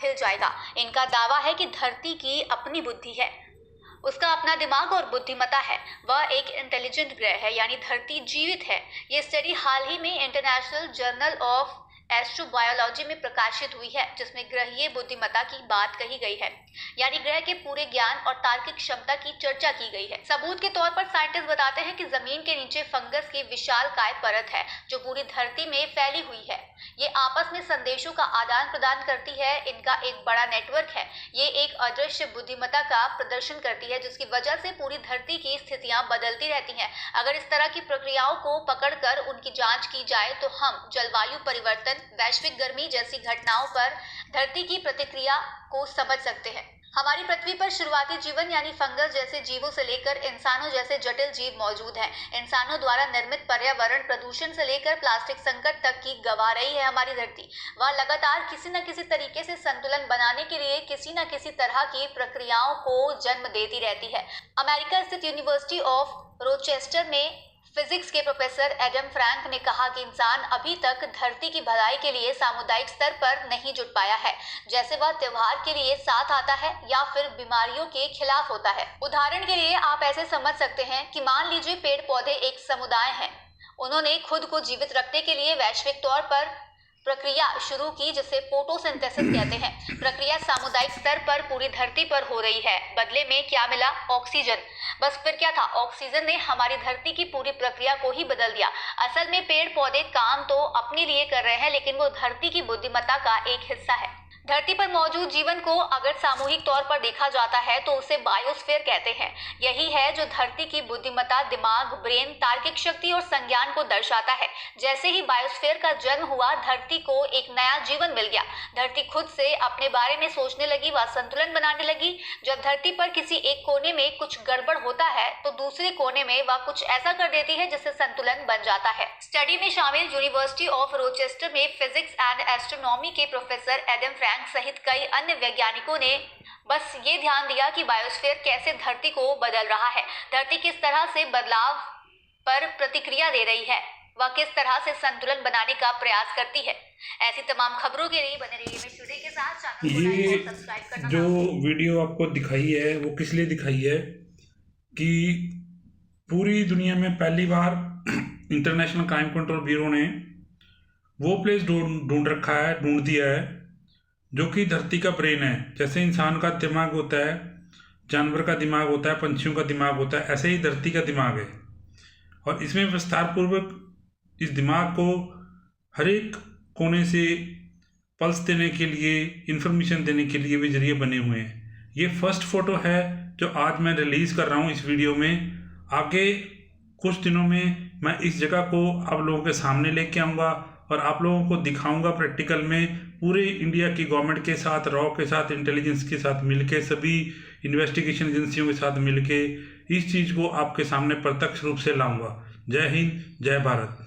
हिल जाएगा। इनका दावा है कि धरती की अपनी बुद्धि है, उसका अपना दिमाग और बुद्धिमत्ता है, वह एक इंटेलिजेंट ग्रह है, यानी धरती जीवित है। ये स्टडी हाल ही में इंटरनेशनल जर्नल ऑफ एस्ट्रोबायोलॉजी में प्रकाशित हुई है, जिसमें ग्रहीय बुद्धिमत्ता की बात कही गई है, यानी ग्रह के पूरे ज्ञान और तार्किक क्षमता की चर्चा की गई है। सबूत के तौर पर साइंटिस्ट बताते हैं कि जमीन के नीचे फंगस की विशालकाय परत है जो पूरी धरती में फैली हुई है। ये आपस में संदेशों का आदान प्रदान करती है, इनका एक बड़ा नेटवर्क है। ये एक अदृश्य बुद्धिमत्ता का प्रदर्शन करती है, जिसकी वजह से पूरी धरती की स्थितियां बदलती रहती हैं। अगर इस तरह की प्रक्रियाओं को पकड़कर उनकी जांच की जाए तो हम जलवायु परिवर्तन, वैश्विक गर्मी जैसी घटनाओं पर धरती की प्रतिक्रिया को समझ सकते हैं। हमारी पृथ्वी पर शुरुआती जीवन यानी फंगस जैसे जीवों से लेकर इंसानों जैसे जटिल जीव मौजूद हैं। इंसानों द्वारा निर्मित पर्यावरण प्रदूषण से लेकर प्लास्टिक संकट तक की गंवा रही है हमारी धरती। वह लगातार किसी न किसी तरीके से संतुलन बनाने के लिए किसी न किसी तरह की प्रक्रियाओं को जन्म देती रहती है। अमेरिका स्थित यूनिवर्सिटी ऑफ रोचेस्टर में फिजिक्स के प्रोफेसर एडम फ्रैंक ने कहा कि इंसान अभी तक धरती की भलाई के लिए सामुदायिक स्तर पर नहीं जुट पाया है, जैसे वह त्योहार के लिए साथ आता है या फिर बीमारियों के खिलाफ होता है। उदाहरण के लिए आप ऐसे समझ सकते हैं कि मान लीजिए पेड़ पौधे एक समुदाय हैं, उन्होंने खुद को जीवित रखने के लिए वैश्विक तौर पर प्रक्रिया शुरू की जिसे फोटोसिंथेसिस कहते हैं। प्रक्रिया सामुदायिक स्तर पर पूरी धरती पर हो रही है। बदले में क्या मिला? ऑक्सीजन। बस फिर क्या था? ऑक्सीजन ने हमारी धरती की पूरी प्रक्रिया को ही बदल दिया। असल में पेड़ पौधे काम तो अपने लिए कर रहे हैं, लेकिन वो धरती की बुद्धिमत्ता का एक हिस्सा है। धरती पर मौजूद जीवन को अगर सामूहिक तौर पर देखा जाता है तो उसे बायोस्फीयर कहते हैं। यही है जो धरती की बुद्धिमत्ता, दिमाग, ब्रेन, तार्किक शक्ति और संज्ञान को दर्शाता है। जैसे ही बायोस्फीयर का जन्म हुआ, धरती को एक नया जीवन मिल गया। धरती खुद से अपने बारे में सोचने लगी, वह संतुलन बनाने लगी। जब धरती पर किसी एक कोने में कुछ गड़बड़ होता है तो दूसरे कोने में वह कुछ ऐसा कर देती है जिससे संतुलन बन जाता है। स्टडी में शामिल यूनिवर्सिटी ऑफ रोचेस्टर में फिजिक्स एंड एस्ट्रोनॉमी के प्रोफेसर एडम फ्रैंक सहित कई अन्य वैज्ञानिकों ने बस ये ध्यान दिया कि बायोस्फीयर कैसे धरती को बदल रहा है, धरती किस तरह से बदलाव पर प्रतिक्रिया दे रही है, वह किस तरह से संतुलन बनाने का प्रयास करती है। ऐसी तमाम खबरों के लिए बने रहिए मिस टुडे के साथ। चैनल को लाइक और सब्सक्राइब करना। जो वीडियो आपको दिखाई है वो किस लिए दिखाई है कि पूरी दुनिया में पहली बार इंटरनेशनल क्राइम कंट्रोल ब्यूरो ने वो प्लेस ढूंढ दिया है जो कि धरती का ब्रेन है। जैसे इंसान का दिमाग होता है, जानवर का दिमाग होता है, पंछियों का दिमाग होता है, ऐसे ही धरती का दिमाग है। और इसमें विस्तार पूर्वक इस दिमाग को हर एक कोने से पल्स देने के लिए, इंफॉर्मेशन देने के लिए भी जरिए बने हुए हैं। ये फर्स्ट फोटो है जो आज मैं रिलीज़ कर रहा हूँ इस वीडियो में। आगे कुछ दिनों में मैं इस जगह को आप लोगों के सामने लेके आऊँगा और आप लोगों को दिखाऊंगा प्रैक्टिकल में, पूरे इंडिया की गवर्नमेंट के साथ, रॉ के साथ, इंटेलिजेंस के साथ मिलके, सभी इन्वेस्टिगेशन एजेंसियों के साथ मिलके इस चीज़ को आपके सामने प्रत्यक्ष रूप से लाऊंगा। जय हिंद, जय भारत।